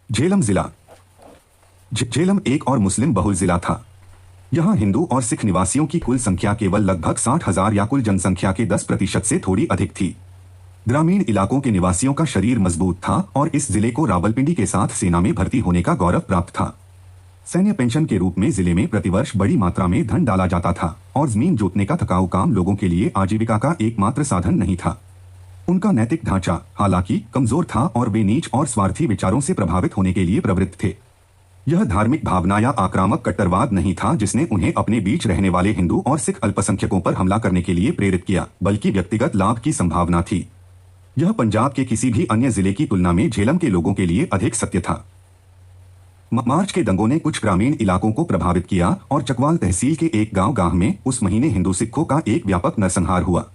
झेलम जिला। झेलम एक और मुस्लिम बहुल जिला था। यहाँ हिंदू और सिख निवासियों की कुल संख्या केवल लगभग 60,000 या कुल जनसंख्या के 10% से थोड़ी अधिक थी। ग्रामीण इलाकों के निवासियों का शरीर मजबूत था और इस जिले को रावलपिंडी के साथ सेना में भर्ती होने का गौरव प्राप्त था। सैन्य पेंशन के रूप में जिले में प्रतिवर्ष बड़ी मात्रा में धन डाला जाता था और जमीन जोतने का थकाऊ काम लोगों के लिए आजीविका का एकमात्र साधन नहीं था। उनका नैतिक ढांचा हालांकि कमजोर था और वे नीच और स्वार्थी विचारों से प्रभावित होने के लिए प्रवृत्त थे। यह धार्मिक भावना या आक्रामक कट्टरवाद नहीं था जिसने उन्हें अपने बीच रहने वाले हिंदू और सिख अल्पसंख्यकों पर हमला करने के लिए प्रेरित किया, बल्कि व्यक्तिगत लाभ की संभावना थी। यह पंजाब के किसी भी अन्य जिले की तुलना में झेलम के लोगों के लिए अधिक सत्य था। मार्च के दंगों ने कुछ ग्रामीण इलाकों को प्रभावित किया और चकवाल तहसील के एक गांव में उस महीने हिंदू सिखों का एक व्यापक नरसंहार हुआ।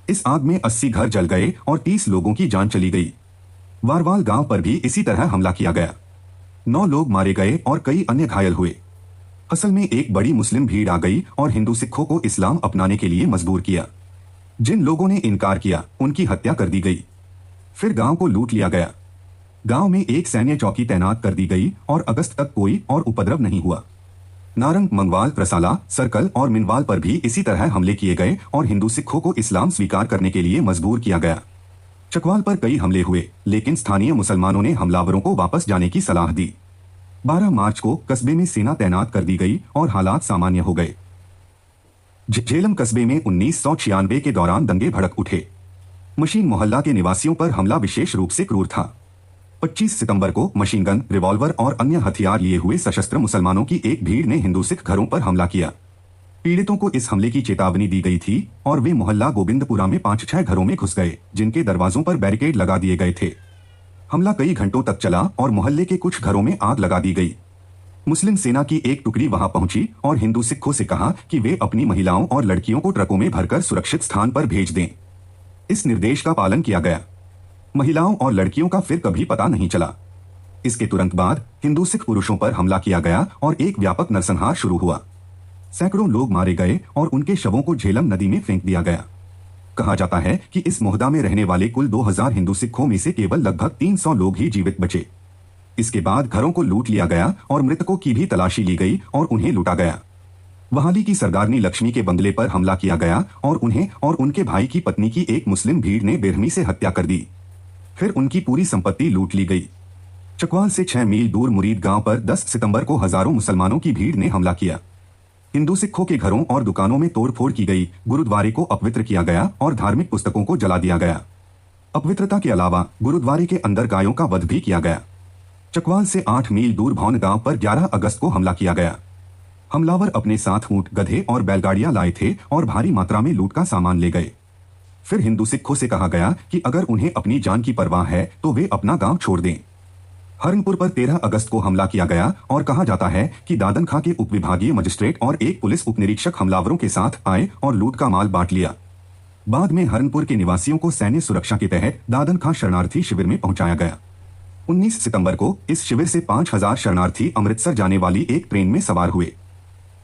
इस आग में 80 घर जल गए और 30 लोगों की जान चली गई। वारवाल गांव पर भी इसी तरह हमला किया गया। 9 लोग मारे गए और कई अन्य घायल हुए। असल में एक बड़ी मुस्लिम भीड़ आ गई और हिंदू सिखों को इस्लाम अपनाने के लिए मजबूर किया। जिन लोगों ने इनकार किया उनकी हत्या कर दी गई। फिर गांव को लूट लिया गया। गांव में एक सैन्य चौकी तैनात कर दी गई और अगस्त तक कोई और उपद्रव नहीं हुआ। नारंग, मंगवाल, प्रसाला, सर्कल और मिनवाल पर भी इसी तरह हमले किए गए और हिंदू सिखों को इस्लाम स्वीकार करने के लिए मजबूर किया गया। चकवाल पर कई हमले हुए, लेकिन स्थानीय मुसलमानों ने हमलावरों को वापस जाने की सलाह दी। 12 मार्च को कस्बे में सेना तैनात कर दी गई और हालात सामान्य हो गए। झेलम कस्बे में 1996 के दौरान दंगे भड़क उठे। मशीन मोहल्ला के निवासियों पर हमला विशेष रूप से क्रूर था। 25 सितंबर को मशीन गन, रिवॉल्वर और अन्य हथियार लिए हुए सशस्त्र मुसलमानों की एक भीड़ ने हिंदू सिख घरों पर हमला किया। पीड़ितों को इस हमले की चेतावनी दी गई थी और वे मोहल्ला गोविंदपुरा में 5-6 घरों में घुस गए, जिनके दरवाजों पर बैरिकेड लगा दिए गए थे। हमला कई घंटों तक चला और मोहल्ले के कुछ घरों में आग लगा दी गई। मुस्लिम सेना की एक टुकड़ी वहां पहुंची और हिंदू सिखों से कहा कि वे अपनी महिलाओं और लड़कियों को ट्रकों में भरकर सुरक्षित स्थान पर भेज दें। इस निर्देश का पालन किया गया। महिलाओं और लड़कियों का फिर कभी पता नहीं चला। इसके तुरंत बाद हिंदू सिख पुरुषों पर हमला किया गया और एक व्यापक नरसंहार शुरू हुआ। सैकड़ों लोग मारे गए और उनके शवों को झेलम नदी में फेंक दिया गया। कहा जाता है कि इस मोहल्ला में रहने वाले कुल 2000 हिंदू सिखों में से केवल लगभग 300 लोग ही जीवित बचे। इसके बाद घरों को लूट लिया गया और मृतकों की भी तलाशी ली गई और उन्हें लूटा गया। वहाली की सरदारनी लक्ष्मी के बंगले पर हमला किया गया और उन्हें और उनके भाई की पत्नी की एक मुस्लिम भीड़ ने बेरहमी से हत्या कर दी। फिर उनकी पूरी संपत्ति लूट ली गई। चकवाल से 6 मील दूर मुरीद गांव पर 10 सितंबर को हजारों मुसलमानों की भीड़ ने हमला किया। हिंदू सिखों के घरों और दुकानों में तोड़फोड़ की गई, गुरुद्वारे को अपवित्र किया गया और धार्मिक पुस्तकों को जला दिया गया। अपवित्रता के अलावा गुरुद्वारे के अंदर गायों का वध भी किया गया। चकवाल से 8 मील दूर भौन गांव पर 11 अगस्त को हमला किया गया। हमलावर अपने साथ ऊंट, गधे और बैलगाड़ियां लाए थे और भारी मात्रा में लूट का सामान ले गए। फिर हिंदू सिखों से कहा गया कि अगर उन्हें अपनी जान की परवाह है तो वे अपना गांव छोड़ दें। हरनपुर पर 13 अगस्त को हमला किया गया और कहा जाता है कि दादन खां के उपविभागीय मजिस्ट्रेट और एक पुलिस उपनिरीक्षक हमलावरों के साथ आए और लूट का माल बांट लिया। बाद में हरनपुर के निवासियों को सैन्य सुरक्षा के तहत दादन खां शरणार्थी शिविर में पहुंचाया गया। 19 सितंबर को इस शिविर से 5000 शरणार्थी अमृतसर जाने वाली एक ट्रेन में सवार हुए।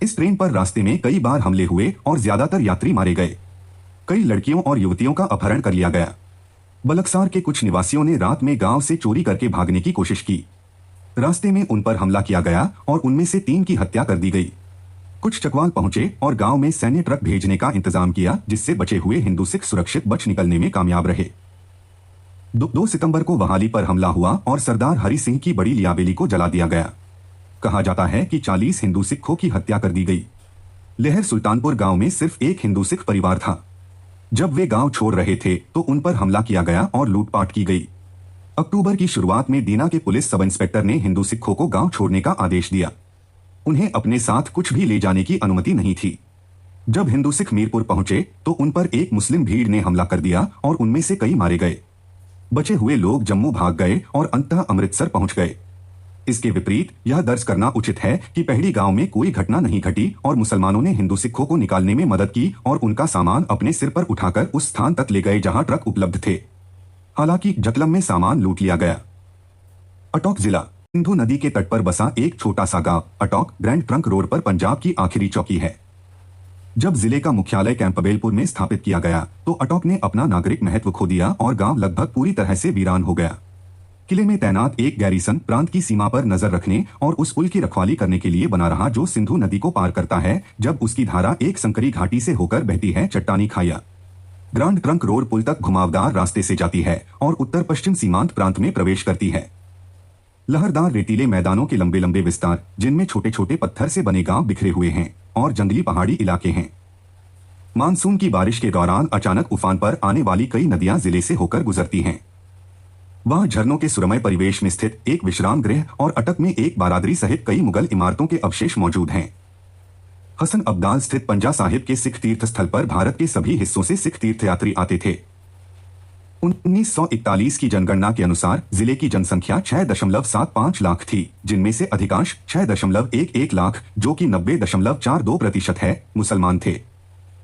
इस ट्रेन पर रास्ते में कई बार हमले हुए और ज्यादातर यात्री मारे गए। कई लड़कियों और युवतियों का अपहरण कर लिया गया। बलकसार के कुछ निवासियों ने रात में गांव से चोरी करके भागने की कोशिश की। रास्ते में उन पर हमला किया गया और उनमें से 3 की हत्या कर दी गई। कुछ चकवाल पहुंचे और गांव में सैन्य ट्रक भेजने का इंतजाम किया, जिससे बचे हुए हिंदू सिख सुरक्षित बच निकलने में कामयाब रहे। 2 सितंबर को वहाली पर हमला हुआ और सरदार हरि सिंह की बड़ी लियाबेली को जला दिया गया। कहा जाता है कि 40 हिंदू सिखों की हत्या कर दी गई। लहर सुल्तानपुर गांव में सिर्फ एक हिंदू सिख परिवार था। जब वे गांव छोड़ रहे थे तो उन पर हमला किया गया और लूटपाट की गई। अक्टूबर की शुरुआत में दीना के पुलिस सब इंस्पेक्टर ने हिंदू सिखों को गांव छोड़ने का आदेश दिया। उन्हें अपने साथ कुछ भी ले जाने की अनुमति नहीं थी। जब हिंदू सिख मीरपुर पहुंचे तो उन पर एक मुस्लिम भीड़ ने हमला कर दिया और उनमें से कई मारे गए। बचे हुए लोग जम्मू भाग गए और अंततः अमृतसर पहुंच गए। इसके विपरीत यह दर्ज करना उचित है कि पहली गांव में कोई घटना नहीं घटी और मुसलमानों ने हिंदू सिखों को निकालने में मदद की और उनका सामान अपने सिर पर उठाकर उस स्थान तक ले गए जहां ट्रक उपलब्ध थे। हालांकि जकलम में सामान लूट लिया गया। अटोक जिला सिंधु नदी के तट पर बसा एक छोटा सा गांव अटोक ग्रैंड ट्रंक रोड पर पंजाब की आखिरी चौकी है। जब जिले का मुख्यालय कैंपबेलपुर में स्थापित किया गया तो अटोक ने अपना नागरिक महत्व खो दिया और गांव लगभग पूरी तरह से वीरान हो गया। किले में तैनात एक गैरीसन प्रांत की सीमा पर नजर रखने और उस पुल की रखवाली करने के लिए बना रहा जो सिंधु नदी को पार करता है जब उसकी धारा एक संकरी घाटी से होकर बहती है चट्टानी खाया ग्रांड ट्रंक रोड पुल तक घुमावदार रास्ते से जाती है और उत्तर पश्चिम सीमांत प्रांत में प्रवेश करती है। लहरदार रेतीले मैदानों के लंबे लंबे विस्तार जिनमें छोटे छोटे पत्थर से बने गांव बिखरे हुए हैं और जंगली पहाड़ी इलाके हैं। मानसून की बारिश के दौरान अचानक उफान पर आने वाली कई नदियां जिले से होकर गुजरती हैं। वहां झरनों के सुरमय परिवेश में स्थित एक विश्राम गृह और अटक में एक बारादरी सहित कई मुगल इमारतों के अवशेष मौजूद हैं। हसन अब्दाल स्थित पंजा साहिब के सिख तीर्थ स्थल पर भारत के सभी हिस्सों से सिख तीर्थयात्री आते थे। 1941 की जनगणना के अनुसार जिले की जनसंख्या 6.75 लाख थी, जिनमें से अधिकांश 6.11 लाख, जो कि 90.42% है, मुसलमान थे।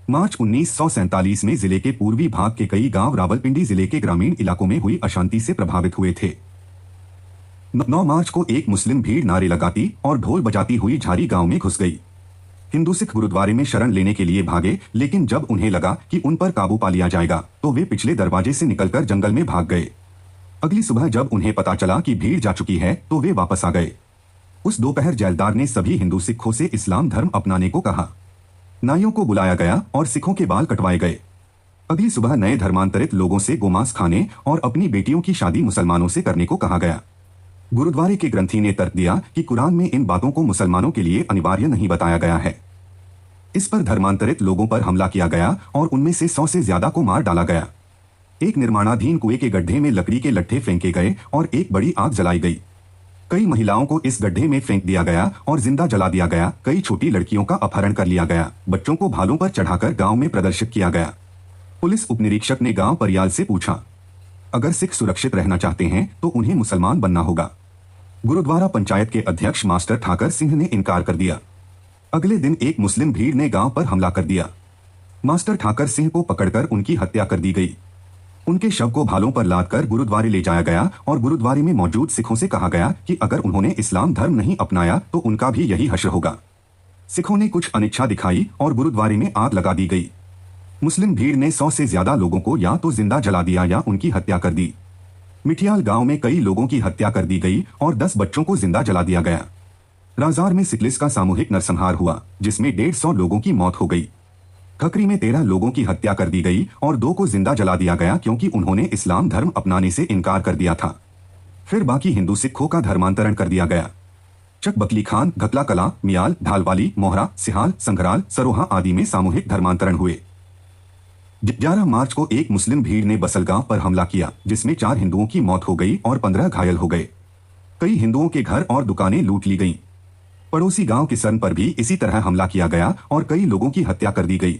मार्च 1947 में जिले के पूर्वी भाग के कई गांव रावलपिंडी जिले के ग्रामीण इलाकों में हुई अशांति से प्रभावित हुए थे। 9 मार्च को एक मुस्लिम भीड़ नारे लगाती और ढोल बजाती हुई झारी गांव में घुस गई। हिंदू सिख गुरुद्वारे में शरण लेने के लिए भागे, लेकिन जब उन्हें लगा कि उन पर काबू पा लिया जाएगा तो वे पिछले दरवाजे से निकलकर जंगल में भाग गए। अगली सुबह जब उन्हें पता चला कि भीड़ जा चुकी है तो वे वापस आ गए। उस दोपहर जैलदार ने सभी हिंदू सिखों से इस्लाम धर्म अपनाने को कहा। नाइयों को बुलाया गया और सिखों के बाल कटवाए गए। अगली सुबह नए धर्मांतरित लोगों से गोमांस खाने और अपनी बेटियों की शादी मुसलमानों से करने को कहा गया। गुरुद्वारे के ग्रंथी ने तर्क दिया कि कुरान में इन बातों को मुसलमानों के लिए अनिवार्य नहीं बताया गया है। इस पर धर्मांतरित लोगों पर हमला किया गया और उनमें से 100 से ज्यादा को मार डाला गया। एक निर्माणाधीन कुएं के गड्ढे में लकड़ी के लट्ठे फेंके गए और एक बड़ी आग जलाई गई। कई महिलाओं को इस गड्ढे में फेंक दिया गया और जिंदा जला दिया गया। कई छोटी लड़कियों का अपहरण कर लिया गया। बच्चों को भालों पर चढ़ाकर गांव में प्रदर्शित किया गया। पुलिस उपनिरीक्षक ने गांव परियाल से पूछा, अगर सिख सुरक्षित रहना चाहते हैं तो उन्हें मुसलमान बनना होगा। गुरुद्वारा पंचायत के अध्यक्ष मास्टर ठाकर सिंह ने इनकार कर दिया। अगले दिन एक मुस्लिम भीड़ ने गांव पर हमला कर दिया। मास्टर ठाकर सिंह को पकड़कर उनकी हत्या कर दी गई। उनके शव को भालों पर लादकर गुरुद्वारे ले जाया गया और गुरुद्वारे में मौजूद सिखों से कहा गया कि अगर उन्होंने इस्लाम धर्म नहीं अपनाया तो उनका भी यही हश्र होगा। सिखों ने कुछ अनिच्छा दिखाई और गुरुद्वारे में आग लगा दी गई। मुस्लिम भीड़ ने 100 से ज्यादा लोगों को या तो जिंदा जला दिया या उनकी हत्या कर दी। मिठियाल गांव में कई लोगों की हत्या कर दी गई और 10 बच्चों को जिंदा जला दिया गया। राजार में सिकलिस का सामूहिक नरसंहार हुआ, जिसमें 150 लोगों की मौत हो गई। खकरी में 13 लोगों की हत्या कर दी गई और 2 को जिंदा जला दिया गया क्योंकि उन्होंने इस्लाम धर्म अपनाने से इनकार कर दिया था। फिर बाकी हिंदू सिखों का धर्मांतरण कर दिया गया। चक बकली खान, घकला कला, मियाल, ढालवाली, मोहरा, सिहाल, संघराल, सरोहा आदि में सामूहिक धर्मांतरण हुए। 11 मार्च को एक मुस्लिम भीड़ ने बसलगांव पर हमला किया, जिसमें 4 हिंदुओं की मौत हो गई और 15 घायल हो गए। कई हिंदुओं के घर और दुकानें लूट ली गईं। पड़ोसी गांव किसन पर भी इसी तरह हमला किया गया और कई लोगों की हत्या कर दी गई।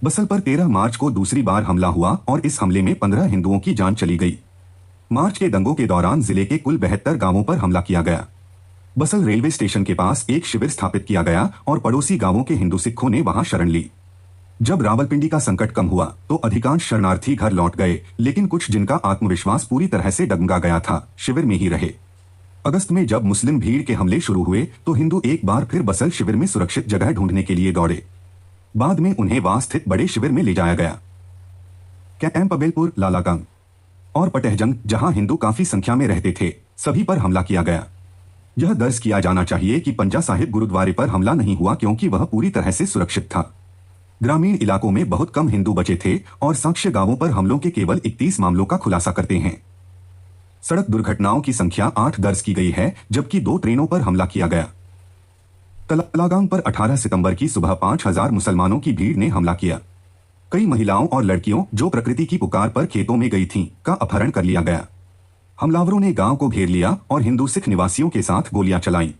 बसल पर 13 मार्च को दूसरी बार हमला हुआ और इस हमले में 15 हिंदुओं की जान चली गई। मार्च के दंगों के दौरान जिले के कुल 72 गांवों पर हमला किया गया। बसल रेलवे स्टेशन के पास एक शिविर स्थापित किया गया और पड़ोसी गांवों के हिंदू सिखों ने वहां शरण ली। जब रावलपिंडी का संकट कम हुआ तो अधिकांश शरणार्थी घर लौट गए, लेकिन कुछ जिनका आत्मविश्वास पूरी तरह से डगमगा गया था, शिविर में ही रहे। अगस्त में जब मुस्लिम भीड़ के हमले शुरू हुए तो हिंदू एक बार फिर बसल शिविर में सुरक्षित जगह ढूंढने के लिए दौड़े। बाद में उन्हें वहां स्थित बड़े शिविर में ले जाया गया। कैंप अबेलपुर, लालागंग और पटेहजंग, जहां हिंदू काफी संख्या में रहते थे, सभी पर हमला किया गया। यह दर्ज किया जाना चाहिए कि पंजा साहिब गुरुद्वारे पर हमला नहीं हुआ क्योंकि वह पूरी तरह से सुरक्षित था। ग्रामीण इलाकों में बहुत कम हिंदू बचे थे और साक्ष्य गांवों पर हमलों के केवल 31 मामलों का खुलासा करते हैं। सड़क दुर्घटनाओं की संख्या 8 दर्ज की गई है, जबकि 2 ट्रेनों पर हमला किया गया। तलागांग पर 18 सितंबर की सुबह 5000 मुसलमानों की भीड़ ने हमला किया। कई महिलाओं और लड़कियों जो प्रकृति की पुकार पर खेतों में गई थीं, का अपहरण कर लिया गया। हमलावरों ने गांव को घेर लिया और हिंदू सिख निवासियों के साथ गोलियां चलाईं।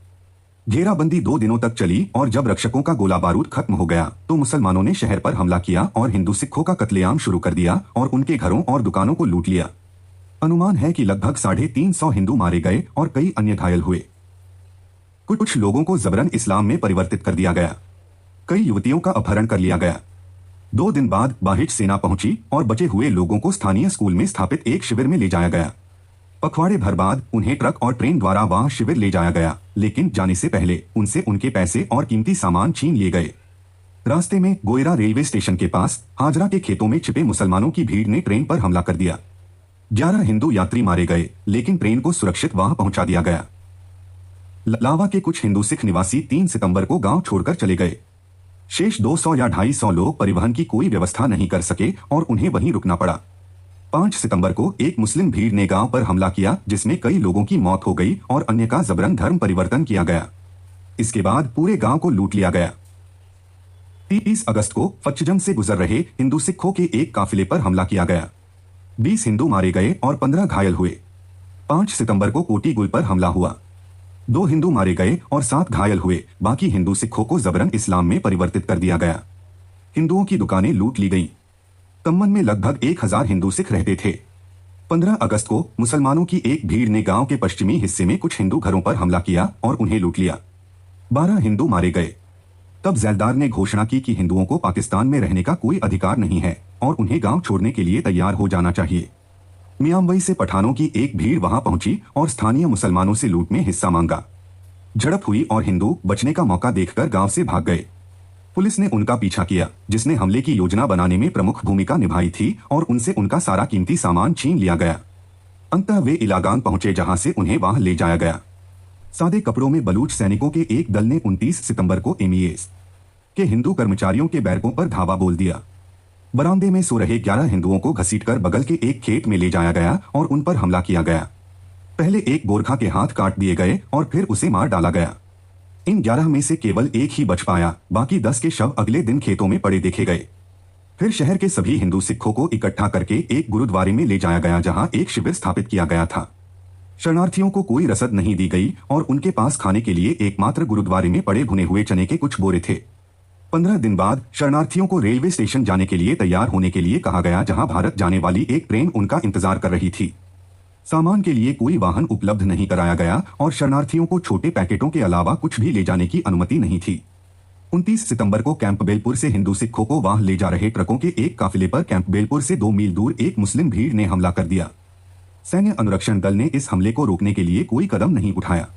घेराबंदी 2 दिनों तक चली और जब रक्षकों का गोला बारूद खत्म हो गया तो मुसलमानों ने शहर पर हमला किया और हिंदू सिखों का कत्लेआम शुरू कर दिया और उनके घरों और दुकानों को लूट लिया। अनुमान है कि लगभग 350 हिंदू मारे गए और कई अन्य घायल हुए। कुछ लोगों को जबरन इस्लाम में परिवर्तित कर दिया गया। कई युवतियों का अपहरण कर लिया गया। 2 दिन बाद बाहिच सेना पहुंची और बचे हुए लोगों को स्थानीय स्कूल में स्थापित एक शिविर में ले जाया गया। पखवाड़े भर बाद उन्हें ट्रक और ट्रेन द्वारा वहां शिविर ले जाया गया, लेकिन जाने से पहले उनसे उनके पैसे और कीमती सामान छीन लिए गए। रास्ते में गोयरा रेलवे स्टेशन के पास हाजरा के खेतों में छिपे मुसलमानों की भीड़ ने ट्रेन पर हमला कर दिया। 11 हिंदू यात्री मारे गए, लेकिन ट्रेन को सुरक्षित वहां पहुंचा दिया गया। लावा के कुछ हिंदू सिख निवासी 3 सितंबर को गांव छोड़कर चले गए। शेष 200 या 250 लोग परिवहन की कोई व्यवस्था नहीं कर सके और उन्हें वहीं रुकना पड़ा। 5 सितंबर को एक मुस्लिम भीड़ ने गांव पर हमला किया, जिसमें कई लोगों की मौत हो गई और अन्य का जबरन धर्म परिवर्तन किया गया। इसके बाद पूरे गांव को लूट लिया गया। 30 अगस्त को फच्चजंग से गुजर रहे हिंदू सिखों के एक काफिले पर हमला किया गया। 20 हिंदू मारे गए और 15 घायल हुए। 5 सितंबर को कोटीगुल पर हमला हुआ। 2 हिंदू मारे गए और 7 घायल हुए। बाकी हिंदू सिखों को जबरन इस्लाम में परिवर्तित कर दिया गया। हिंदुओं की दुकानें लूट ली गईं। तम्मन में लगभग 1000 हिंदू सिख रहते थे। 15 अगस्त को मुसलमानों की एक भीड़ ने गांव के पश्चिमी हिस्से में कुछ हिंदू घरों पर हमला किया और उन्हें लूट लिया। 12 हिंदू मारे गए। तब जैलदार ने घोषणा की कि हिंदुओं को पाकिस्तान में रहने का कोई अधिकार नहीं है और उन्हें गांव छोड़ने के लिए तैयार हो जाना चाहिए। मियांवई से पठानों की एक भीड़ वहां पहुंची और स्थानीय मुसलमानों से लूट में हिस्सा मांगा। झड़प हुई और हिंदू बचने का मौका देखकर गांव से भाग गए। पुलिस ने उनका पीछा किया, जिसने हमले की योजना बनाने में प्रमुख भूमिका निभाई थी, और उनसे उनका सारा कीमती सामान छीन लिया गया। अंततः वे इलागान पहुंचे, जहां से उन्हें वहां ले जाया गया। सादे कपड़ों में बलूच सैनिकों के एक दल ने 29 सितंबर को एमईएस के हिंदू कर्मचारियों के बैरकों पर धावा बोल दिया। बरामदे में सो रहे 11 हिंदुओं को घसीटकर बगल के एक खेत में ले जाया गया और उन पर हमला किया गया। पहले एक गोरखा के हाथ काट दिए गए और फिर उसे मार डाला गया। इन 11 में से केवल एक ही बच पाया। बाकी 10 के शव अगले दिन खेतों में पड़े देखे गए। फिर शहर के सभी हिंदू सिखों को इकट्ठा करके एक गुरुद्वारे में ले जाया गया, जहां एक शिविर स्थापित किया गया था। शरणार्थियों को कोई रसद नहीं दी गई और उनके पास खाने के लिए एकमात्र गुरुद्वारे में पड़े भुने हुए चने के कुछ बोरे थे। 15 दिन बाद शरणार्थियों को रेलवे स्टेशन जाने के लिए तैयार होने के लिए कहा गया, जहां भारत जाने वाली एक ट्रेन उनका इंतजार कर रही थी। सामान के लिए कोई वाहन उपलब्ध नहीं कराया गया और शरणार्थियों को छोटे पैकेटों के अलावा कुछ भी ले जाने की अनुमति नहीं थी। 29 सितंबर को कैंपबेलपुर से हिंदू सिखों को वहां ले जा रहे ट्रकों के एक काफिले पर कैंपबेलपुर से 2 मील दूर एक मुस्लिम भीड़ ने हमला कर दिया। सैन्य अनुरक्षण दल ने इस हमले को रोकने के लिए कोई कदम नहीं उठाया।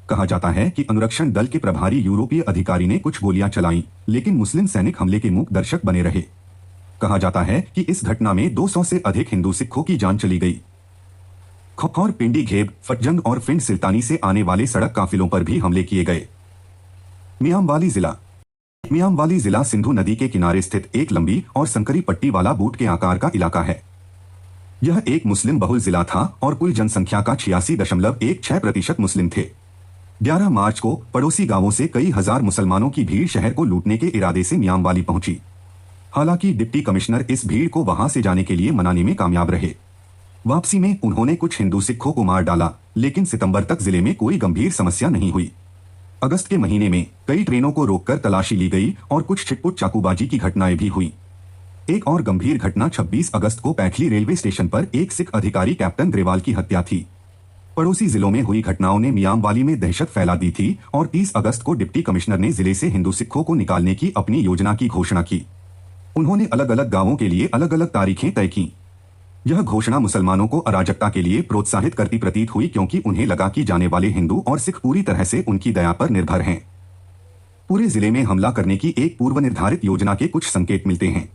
कहा जाता है कि अनुरक्षण दल के प्रभारी यूरोपीय अधिकारी ने कुछ गोलियां चलाईं, लेकिन मुस्लिम सैनिक हमले के मूक दर्शक बने रहे। कहा जाता है कि इस घटना में 200 से अधिक हिंदू सिखों की जान चली गई। खौखौर, पिंडी घेब, फटजंग और फिंड सिल्तानी से आने वाले सड़क काफिलों पर भी हमले किए गए। मियांवाली जिला सिंधु नदी के किनारे स्थित एक लंबी और संकरी पट्टी वाला बूट के आकार का इलाका है। यह एक मुस्लिम बहुल जिला था और कुल जनसंख्या का 86.16% मुस्लिम थे। 11 मार्च को पड़ोसी गांवों से कई हजार मुसलमानों की भीड़ शहर को लूटने के इरादे से मियांवाली पहुंची। हालांकि डिप्टी कमिश्नर इस भीड़ को वहां से जाने के लिए मनाने में कामयाब रहे। वापसी में उन्होंने कुछ हिंदू सिखों को मार डाला, लेकिन सितंबर तक जिले में कोई गंभीर समस्या नहीं हुई। अगस्त के महीने में कई ट्रेनों को रोककर तलाशी ली गई और कुछ छिटपुट चाकूबाजी की घटनाएं भी हुई। एक और गंभीर घटना 26 अगस्त को पैखली रेलवे स्टेशन पर एक सिख अधिकारी कैप्टन ग्रेवाल की हत्या थी। पड़ोसी जिलों में हुई घटनाओं ने मियांवाली में दहशत फैला दी थी और 30 अगस्त को डिप्टी कमिश्नर ने जिले से हिंदू सिखों को निकालने की अपनी योजना की घोषणा की। उन्होंने अलग अलग गांवों के लिए अलग अलग तारीखें तय की। यह घोषणा मुसलमानों को अराजकता के लिए प्रोत्साहित करती प्रतीत हुई, क्योंकि उन्हें लगा कि जाने वाले हिंदू और सिख पूरी तरह से उनकी दया पर निर्भर हैं। पूरे जिले में हमला करने की एक पूर्व निर्धारित योजना के कुछ संकेत मिलते हैं।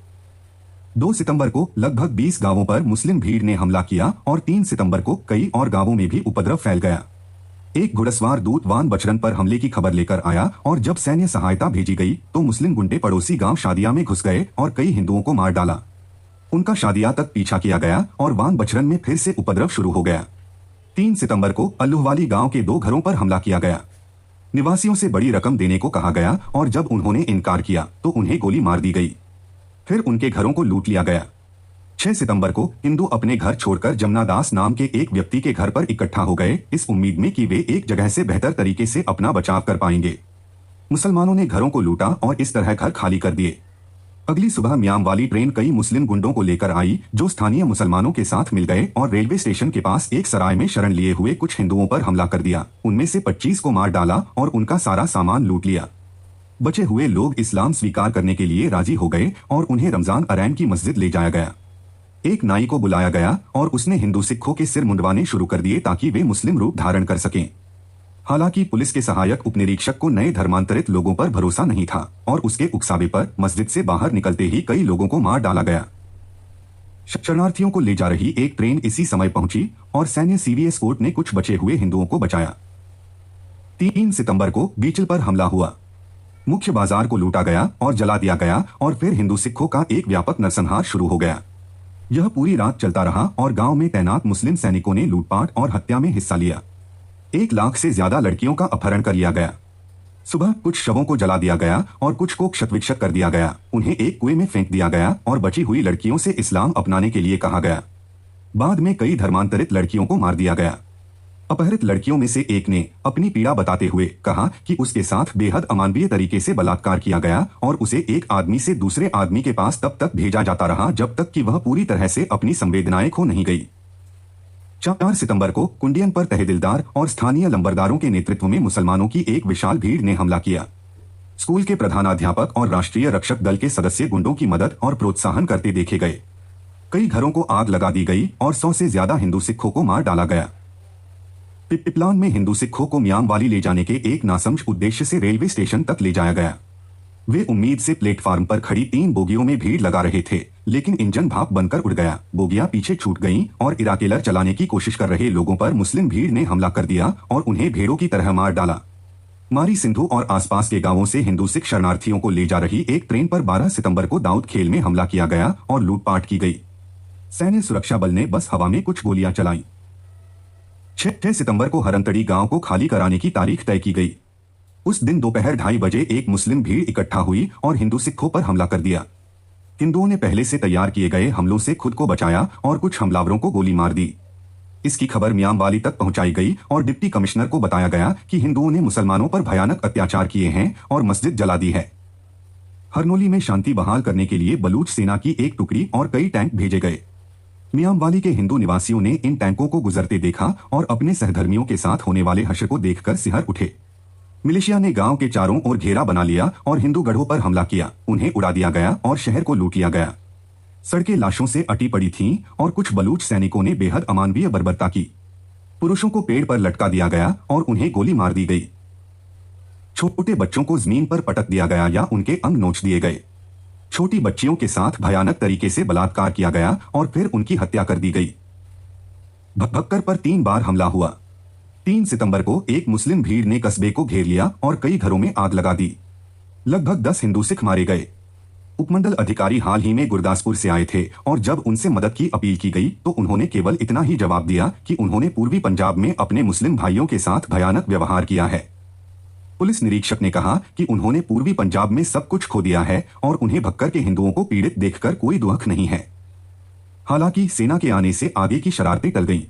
2 सितंबर को लगभग 20 गांवों पर मुस्लिम भीड़ ने हमला किया और 3 सितंबर को कई और गांवों में भी उपद्रव फैल गया। एक घुड़सवार दूत वान बचरन पर हमले की खबर लेकर आया और जब सैन्य सहायता भेजी गई तो मुस्लिम गुंडे पड़ोसी गांव शादिया में घुस गए और कई हिंदुओं को मार डाला। उनका शादिया तक पीछा किया गया और वान बचरन में फिर से उपद्रव शुरू हो गया। 3 सितंबर को अल्लुहवाली गांव के 2 घरों पर हमला किया गया। निवासियों से बड़ी रकम देने को कहा गया और जब उन्होंने इनकार किया तो उन्हें गोली मार दी गई। फिर उनके घरों को लूट लिया गया। 6 सितंबर को हिंदू अपने घर छोड़कर जमुना दास नाम के एक व्यक्ति के घर पर इकट्ठा हो गए, इस उम्मीद में कि वे एक जगह से बेहतर तरीके से अपना बचाव कर पाएंगे। मुसलमानों ने घरों को लूटा और इस तरह घर खाली कर दिए। अगली सुबह मियांवाली ट्रेन कई मुस्लिम गुंडों को लेकर आई, जो स्थानीय मुसलमानों के साथ मिल गए और रेलवे स्टेशन के पास एक सराय में शरण लिए हुए कुछ हिंदुओं पर हमला कर दिया। उनमें से 25 को मार डाला और उनका सारा सामान लूट लिया। बचे हुए लोग इस्लाम स्वीकार करने के लिए राजी हो गए और उन्हें रमजान अरैन की मस्जिद ले जाया गया। एक नाई को बुलाया गया और उसने हिंदू सिखों के सिर मुंडवाने शुरू कर दिए ताकि वे मुस्लिम रूप धारण कर सकें। हालांकि पुलिस के सहायक उपनिरीक्षक को नए धर्मांतरित लोगों पर भरोसा नहीं था और उसके उकसावे पर मस्जिद से बाहर निकलते ही कई लोगों को मार डाला गया। शरणार्थियों को ले जा रही एक ट्रेन इसी समय पहुंची और सैन्य सीवीएस कोर्ट ने कुछ बचे हुए हिंदुओं को बचाया। 3 सितंबर को बीचल पर हमला हुआ। मुख्य बाजार को लूटा गया और जला दिया गया और फिर हिंदू सिखों का एक व्यापक नरसंहार शुरू हो गया। यह पूरी रात चलता रहा और गांव में तैनात मुस्लिम सैनिकों ने लूटपाट और हत्या में हिस्सा लिया। 1 लाख से ज्यादा लड़कियों का अपहरण कर लिया गया। सुबह कुछ शवों को जला दिया गया और कुछ को क्षतविक्षत कर दिया गया। उन्हें एक कुएं में फेंक दिया गया और बची हुई लड़कियों से इस्लाम अपनाने के लिए कहा गया। बाद में कई धर्मांतरित लड़कियों को मार दिया गया। अपहरित लड़कियों में से एक ने अपनी पीड़ा बताते हुए कहा कि उसके साथ बेहद अमानवीय तरीके से बलात्कार किया गया और उसे एक आदमी से दूसरे आदमी के पास तब तक भेजा जाता रहा जब तक कि वह पूरी तरह से अपनी संवेदनाएं खो नहीं गई। 4 सितंबर को कुंडियन पर तहसीलदार और स्थानीय लंबरदारों के नेतृत्व में मुसलमानों की एक विशाल भीड़ ने हमला किया। स्कूल के प्रधानाध्यापक और राष्ट्रीय रक्षक दल के सदस्य गुंडों की मदद और प्रोत्साहन करते देखे गए। कई घरों को आग लगा दी गई और 100 से ज्यादा हिंदू सिखों को मार डाला गया। पिपलान में हिंदू सिखों को म्यांवाली ले जाने के एक नासमझ उद्देश्य से रेलवे स्टेशन तक ले जाया गया। वे उम्मीद से प्लेटफार्म पर खड़ी 3 बोगियों में भीड़ लगा रहे थे, लेकिन इंजन भाप बनकर उड़ गया। बोगियां पीछे छूट गईं और इराकेलर चलाने की कोशिश कर रहे लोगों पर मुस्लिम भीड़ ने हमला कर दिया और उन्हें भेड़ों की तरह मार डाला। मारी सिंधु और आसपास के गांवों से हिंदू सिख शरणार्थियों को ले जा रही एक ट्रेन पर 12 सितंबर को दाऊद खेल में हमला किया गया और लूटपाट की गई। सैन्य सुरक्षा बल ने बस हवा में कुछ गोलियां चलाईं। 6 सितंबर को हरनतड़ी गांव को खाली कराने की तारीख तय की गई। उस दिन दोपहर 2:30 बजे एक मुस्लिम भीड़ इकट्ठा हुई और हिंदू सिखों पर हमला कर दिया। हिंदुओं ने पहले से तैयार किए गए हमलों से खुद को बचाया और कुछ हमलावरों को गोली मार दी। इसकी खबर म्यांवाली तक पहुंचाई गई और डिप्टी कमिश्नर को बताया गया कि हिंदुओं ने मुसलमानों पर भयानक अत्याचार किए हैं और मस्जिद जला दी है। हरनोली में शांति बहाल करने के लिए बलूच सेना की एक टुकड़ी और कई टैंक भेजे गए। म्यांवाली के हिंदू निवासियों ने इन टैंकों को गुजरते देखा और अपने सहधर्मियों के साथ होने वाले हश्र को देखकर सिहर उठे। मिलिशिया ने गांव के चारों ओर घेरा बना लिया और हिंदू गढ़ों पर हमला किया। उन्हें उड़ा दिया गया और शहर को लूट लिया गया। सड़कें लाशों से अटी पड़ी थीं और कुछ बलूच सैनिकों ने बेहद अमानवीय बर्बरता की। पुरुषों को पेड़ पर लटका दिया गया और उन्हें गोली मार दी गई। छोटे बच्चों को जमीन पर पटक दिया गया या उनके अंग नोच दिए गए। छोटी बच्चियों के साथ भयानक तरीके से बलात्कार किया गया और फिर उनकी हत्या कर दी गई। भक्कर पर 3 बार हमला हुआ। 3 सितंबर को एक मुस्लिम भीड़ ने कस्बे को घेर लिया और कई घरों में आग लगा दी। लगभग 10 हिंदू सिख मारे गए। उपमंडल अधिकारी हाल ही में गुरदासपुर से आए थे और जब उनसे मदद की अपील की गई तो उन्होंने केवल इतना ही जवाब दिया कि उन्होंने पूर्वी पंजाब में अपने मुस्लिम भाइयों के साथ भयानक व्यवहार किया है। पुलिस निरीक्षक ने कहा कि उन्होंने पूर्वी पंजाब में सब कुछ खो दिया है और उन्हें भक्कर के हिंदुओं को पीड़ित देखकर कोई दुख नहीं है। हालांकि सेना के आने से आगे की शरारतें टल गईं।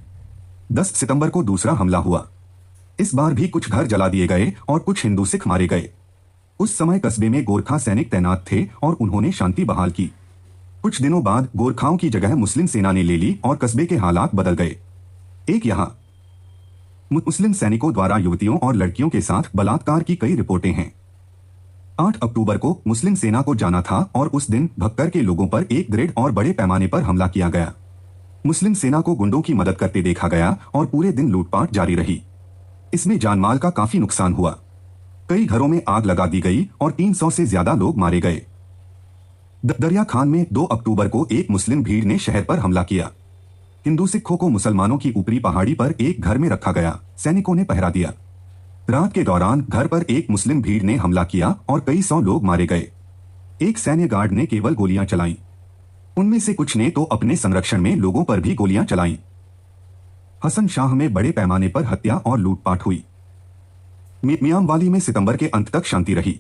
10 सितंबर को दूसरा हमला हुआ। इस बार भी कुछ घर जला दिए गए और कुछ हिंदू सिख मारे गए। उस समय कस्बे में गोरखा सैनिक तैनात थे और उन्होंने शांति बहाल की। कुछ दिनों बाद गोरखाओं की जगह मुस्लिम सेना ने ले ली और कस्बे के हालात बदल गए। एक यहाँ मुस्लिम सैनिकों द्वारा युवतियों और लड़कियों के साथ बलात्कार की कई रिपोर्टें हैं। 8 अक्टूबर को मुस्लिम सेना को जाना था और उस दिन भक्कर के लोगों पर एक ग्रेड और बड़े पैमाने पर हमला किया गया। मुस्लिम सेना को गुंडों की मदद करते देखा गया और पूरे दिन लूटपाट जारी रही। इसमें जानमाल का काफी नुकसान हुआ। कई घरों में आग लगा दी गई और 300 से ज्यादा लोग मारे गए। दरिया खान में 2 अक्टूबर को एक मुस्लिम भीड़ ने शहर पर हमला किया। हिंदू सिखों को मुसलमानों की ऊपरी पहाड़ी पर एक घर में रखा गया। सैनिकों ने पहरा दिया। रात के दौरान घर पर एक मुस्लिम भीड़ ने हमला किया और कई 100 लोग मारे गए। एक सैन्य गार्ड ने केवल गोलियां चलाईं। उनमें से कुछ ने तो अपने संरक्षण में लोगों पर भी गोलियां चलाईं। हसन शाह में बड़े पैमाने पर हत्या और लूटपाट हुई। म्यांवाली में सितंबर के अंत तक शांति रही।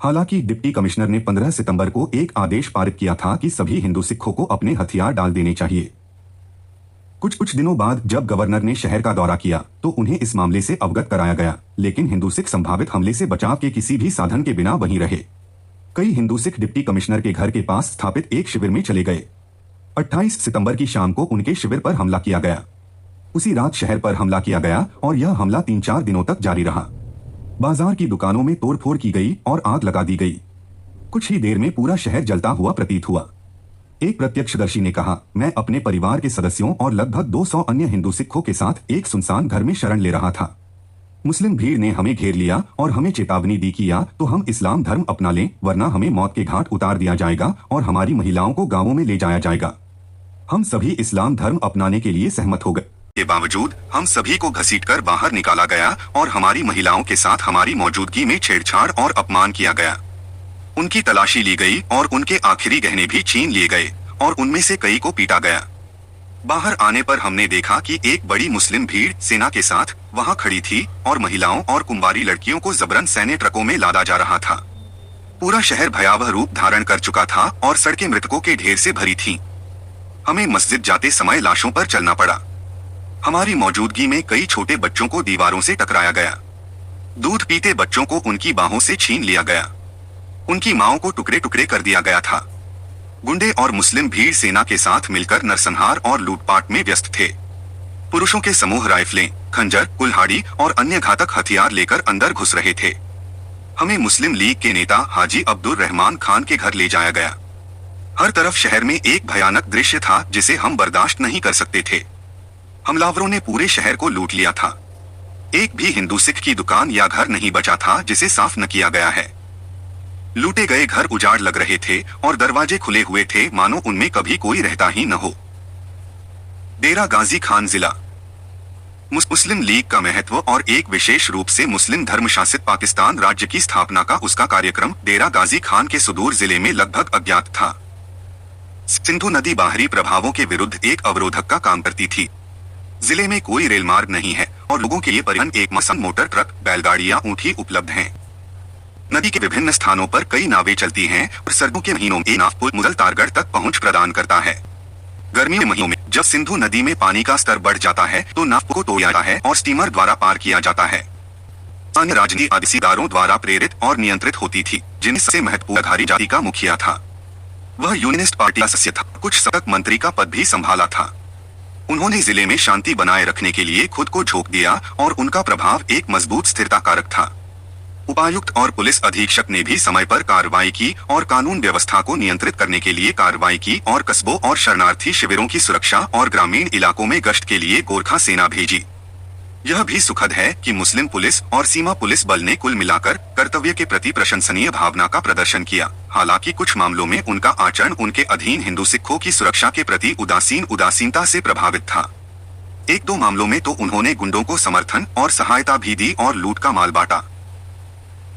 हालांकि डिप्टी कमिश्नर ने 15 सितंबर को एक आदेश पारित किया था कि सभी हिंदू सिखों को अपने हथियार डाल देने चाहिए। कुछ दिनों बाद जब गवर्नर ने शहर का दौरा किया तो उन्हें इस मामले से अवगत कराया गया, लेकिन हिंदू सिख संभावित हमले से बचाव के किसी भी साधन के बिना वहीं रहे। कई हिंदू सिख डिप्टी कमिश्नर के घर के पास स्थापित एक शिविर में चले गए। 28 सितंबर की शाम को उनके शिविर पर हमला किया गया। उसी रात शहर पर हमला किया गया और यह हमला 3-4 दिनों तक जारी रहा। बाजार की दुकानों में तोड़फोड़ की गई और आग लगा दी गई। कुछ ही देर में पूरा शहर जलता हुआ प्रतीत हुआ। एक प्रत्यक्षदर्शी ने कहा, मैं अपने परिवार के सदस्यों और लगभग 200 अन्य हिंदू सिखों के साथ एक सुनसान घर में शरण ले रहा था। मुस्लिम भीड़ ने हमें घेर लिया और हमें चेतावनी दी कि या तो हम इस्लाम धर्म अपना लें वरना हमें मौत के घाट उतार दिया जाएगा और हमारी महिलाओं को गांवों में ले जाया जाएगा। हम सभी इस्लाम धर्म अपनाने के लिए सहमत हो गए। के बावजूद हम सभी को घसीटकर बाहर निकाला गया और हमारी महिलाओं के साथ हमारी मौजूदगी में छेड़छाड़ और अपमान किया गया। उनकी तलाशी ली गई और उनके आखिरी गहने भी छीन लिए गए और उनमें से कई को पीटा गया। बाहर आने पर हमने देखा कि एक बड़ी मुस्लिम भीड़ सेना के साथ वहां खड़ी थी और महिलाओं और कुंवारी लड़कियों को जबरन सैन्य ट्रकों में लादा जा रहा था। पूरा शहर भयावह रूप धारण कर चुका था और सड़कें मृतकों के ढेर से भरी थीं। हमें मस्जिद जाते समय लाशों पर चलना पड़ा। हमारी मौजूदगी में कई छोटे बच्चों को दीवारों से टकराया गया। दूध पीते बच्चों को उनकी बाहों से छीन लिया गया। उनकी मांओं को टुकड़े टुकड़े कर दिया गया था। गुंडे और मुस्लिम भीड़ सेना के साथ मिलकर नरसंहार और लूटपाट में व्यस्त थे। पुरुषों के समूह राइफलें, खंजर, कुल्हाड़ी और अन्य घातक हथियार लेकर अंदर घुस रहे थे। हमें मुस्लिम लीग के नेता हाजी अब्दुल रहमान खान के घर ले जाया गया। हर तरफ शहर में एक भयानक दृश्य था जिसे हम बर्दाश्त नहीं कर सकते थे। हमलावरों ने पूरे शहर को लूट लिया था। एक भी हिंदू सिख की दुकान या घर नहीं बचा था जिसे साफ न किया गया है। लूटे गए घर उजाड़ लग रहे थे और दरवाजे खुले हुए थे मानो उनमें कभी कोई रहता ही न हो। डेरा गाजी खान जिला। मुस्लिम लीग का महत्व और एक विशेष रूप से मुस्लिम धर्म शासित पाकिस्तान राज्य की स्थापना का उसका कार्यक्रम डेरा गाजी खान के सुदूर जिले में लगभग अज्ञात था। सिंधु नदी बाहरी प्रभावों के विरुद्ध एक अवरोधक का काम करती थी। जिले में कोई रेल मार्ग नहीं है और लोगों के लिए परिवहन एक मसम मोटर, ट्रक, बैलगाड़ी या ऊंट ही उपलब्ध हैं। नदी के विभिन्न स्थानों पर कई नावें चलती हैं और सर्दियों के महीनों में नाव पुल मुगलतारगढ़ तक पहुंच प्रदान करता है। गर्मियों के महीनों में जब सिंधु नदी में पानी का स्तर बढ़ जाता है तो नाव को तोड़ा जाता है और स्टीमर द्वारा पार किया जाता है। अन्य राजनीति अधिकारों द्वारा प्रेरित और नियंत्रित होती थी, जिनमें सबसे महत्वपूर्ण धारी जाति का मुखिया था। वह यूनियनिस्ट पार्टी का सदस्य था। कुछ सतत मंत्री का पद भी संभाला था। उन्होंने जिले में शांति बनाए रखने के लिए खुद को झोंक दिया और उनका प्रभाव एक मजबूत स्थिरता कारक था। उपायुक्त और पुलिस अधीक्षक ने भी समय पर कार्रवाई की और कानून व्यवस्था को नियंत्रित करने के लिए कार्रवाई की और कस्बों और शरणार्थी शिविरों की सुरक्षा और ग्रामीण इलाकों में गश्त के लिए गोरखा सेना भेजी। यह भी सुखद है कि मुस्लिम पुलिस और सीमा पुलिस बल ने कुल मिलाकर कर्तव्य के प्रति प्रशंसनीय भावना का प्रदर्शन किया। हालांकि कुछ मामलों में उनका आचरण उनके अधीन हिंदू सिखों की सुरक्षा के प्रति उदासीनता से प्रभावित था। एक दो मामलों में तो उन्होंने गुंडों को समर्थन और सहायता भी दी और लूट का माल बांटा।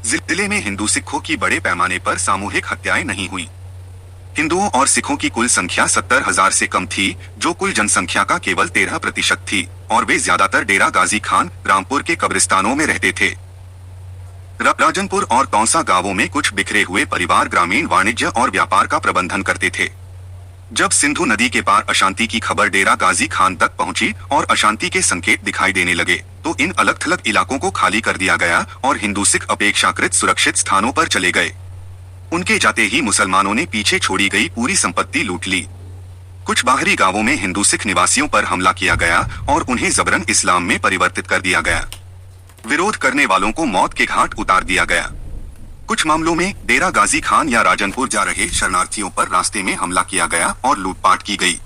जिले में हिंदू सिखों की बड़े पैमाने पर सामूहिक हत्याएं नहीं हुई। हिंदुओं और सिखों की कुल संख्या 70,000 से कम थी, जो कुल जनसंख्या का केवल 13% थी, और वे ज्यादातर डेरा गाजी खान, रामपुर के कब्रिस्तानों में रहते थे। राजनपुर और तौसा गांवों में कुछ बिखरे हुए परिवार ग्रामीण वाणिज्य और व्यापार का प्रबंधन करते थे। जब सिंधु नदी के पार अशांति की खबर डेरा गाजी खान तक पहुंची और अशांति के संकेत दिखाई देने लगे, तो इन अलग थलग इलाकों को खाली कर दिया गया और हिंदू सिख अपेक्षाकृत सुरक्षित स्थानों पर चले गए। उनके जाते ही मुसलमानों ने पीछे छोड़ी गई पूरी संपत्ति लूट ली। कुछ बाहरी गांवों में हिंदू सिख निवासियों पर हमला किया गया और उन्हें जबरन इस्लाम में परिवर्तित कर दिया गया। विरोध करने वालों को मौत के घाट उतार दिया गया। कुछ मामलों में डेरा गाजी खान या राजनपुर जा रहे शरणार्थियों पर रास्ते में हमला किया गया और लूटपाट की गई।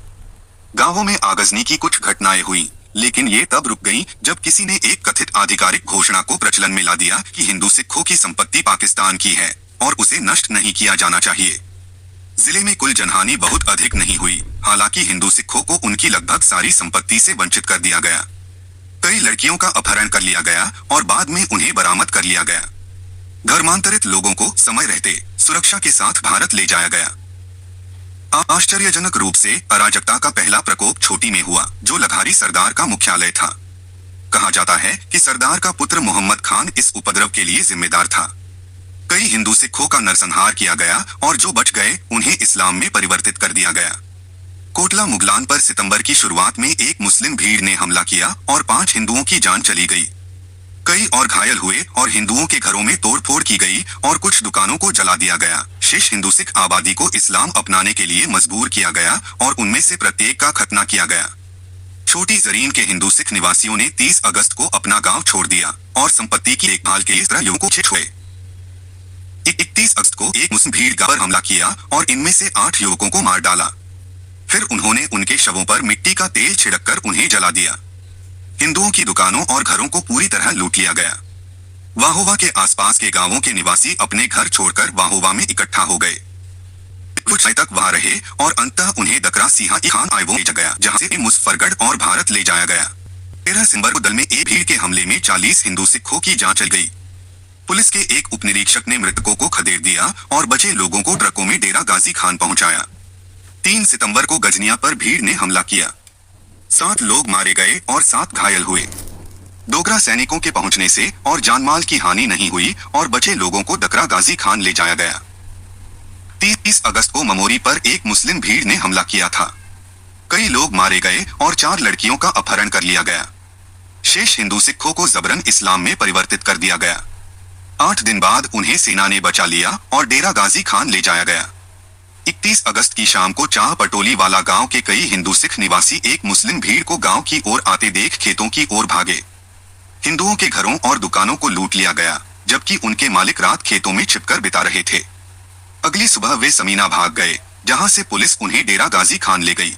गांवों में आगजनी की कुछ घटनाएं हुई, लेकिन ये तब रुक गईं जब किसी ने एक कथित आधिकारिक घोषणा को प्रचलन में ला दिया कि हिंदू सिखों की संपत्ति पाकिस्तान की है और उसे नष्ट नहीं किया जाना चाहिए। जिले में कुल जनहानि बहुत अधिक नहीं हुई, हालांकि हिंदू सिखों को उनकी लगभग सारी संपत्ति से वंचित कर दिया गया। कई लड़कियों का अपहरण कर लिया गया और बाद में उन्हें बरामद कर लिया गया। धर्मांतरित लोगों को समय रहते सुरक्षा के साथ भारत ले जाया गया। आश्चर्यजनक रूप से अराजकता का पहला प्रकोप छोटी में हुआ, जो लघारी सरदार का मुख्यालय था। कहा जाता है कि सरदार का पुत्र मोहम्मद खान इस उपद्रव के लिए जिम्मेदार था। कई हिंदू सिखों का नरसंहार किया गया और जो बच गए उन्हें इस्लाम में परिवर्तित कर दिया गया। कोटला मुगलान पर सितंबर की शुरुआत में एक मुस्लिम भीड़ ने हमला किया और 5 हिंदुओं की जान चली गई। कई और घायल हुए और हिंदुओं के घरों में तोड़फोड़ की गई और कुछ दुकानों को जला दिया गया। शेष हिंदू सिख आबादी को इस्लाम अपनाने के लिए मजबूर किया गया और उनमें से प्रत्येक का खतना किया गया। छोटी जरीन के हिंदू सिख निवासियों ने 30 अगस्त को अपना गांव छोड़ दिया और संपत्ति की देखभाल के लिए 17 युवकों को छोड़े। 31 अगस्त को एक मुस्लिम भीड़ पर हमला किया और इनमें से 8 युवकों को मार डाला। फिर उन्होंने उनके शवों पर मिट्टी का तेल छिड़ककर उन्हें जला दिया। हिंदुओं की दुकानों और घरों को पूरी तरह लूट लिया गया। वाहोवा के आसपास के गांवों के निवासी अपने घर छोड़कर वाहोवा में इकट्ठा हो गए। कुछ समय तक वहां रहे और अंततः उन्हें दकरा सिंहा खान आइवो भेजा गया, जहां से मुजफ्फरगढ़ और भारत ले जाया गया। 13 सितंबर को दल में एक भीड़ के हमले में 40 हिंदू सिखों की जान चली गई। पुलिस के एक उपनिरीक्षक ने मृतकों को खदेड़ दिया और बचे लोगों को ट्रकों में डेरा गाजी खान पहुंचाया। 3 सितंबर को गजनिया पर भीड़ ने हमला किया। 7 लोग मारे गए और 7 घायल हुए। डोगरा सैनिकों के पहुंचने से और जानमाल की हानि नहीं हुई और बचे लोगों को दकरा गाजी खान ले जाया गया। 30 अगस्त को ममोरी पर एक मुस्लिम भीड़ ने हमला किया था। कई लोग मारे गए और 4 लड़कियों का अपहरण कर लिया गया। शेष हिंदू सिखों को जबरन इस्लाम में परिवर्तित कर दिया गया। 8 दिन बाद उन्हें सेना ने बचा लिया और डेरा गाजी खान ले जाया गया। 31 अगस्त की शाम को चाह पटोली वाला गांव के कई हिंदू सिख निवासी एक मुस्लिम भीड़ को गांव की ओर आते देख खेतों की ओर भागे। हिंदुओं के घरों और दुकानों को लूट लिया गया, जबकि उनके मालिक रात खेतों में छिपकर बिता रहे थे। अगली सुबह वे समीना भाग गए, जहां से पुलिस उन्हें डेरा गाजी खान ले गई।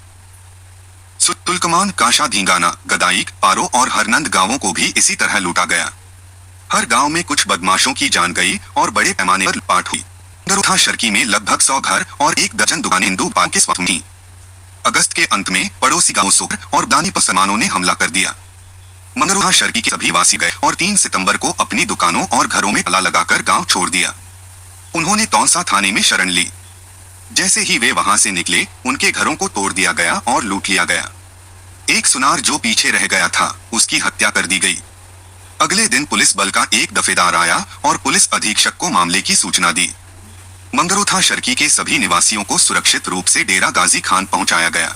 तुलकमान, काशा, धींगाना, गदाईक, पारो और हरनंद गांवों को भी इसी तरह लूटा गया। हर गांव में कुछ बदमाशों की जान गई और बड़े पैमाने पर लूटपाट हुई। गरुथा शर्की में लगभग 100 घर और 1 दर्जन दुकानें हिंदू पाल के स्वामित्व में। अगस्त के अंत में पड़ोसी गांव सुकर और दानी मुसलमानों ने हमला कर दिया। मंगरुहा शर्की के सभी वासी गए और 3 सितंबर को अपनी दुकानों और घरों में ताला लगाकर गांव छोड़ दिया। उन्होंने तौसा थाने में शरण ली। जैसे ही वे वहां से निकले, उनके घरों को तोड़ दिया गया और लूट लिया गया। एक सुनार जो पीछे रह गया था, उसकी हत्या कर दी गई। अगले दिन पुलिस बल का एक दफेदार आया और पुलिस अधीक्षक को मामले की सूचना दी। मंगरुथा शर्की के सभी निवासियों को सुरक्षित रूप से डेरा गाजी खान पहुंचाया गया।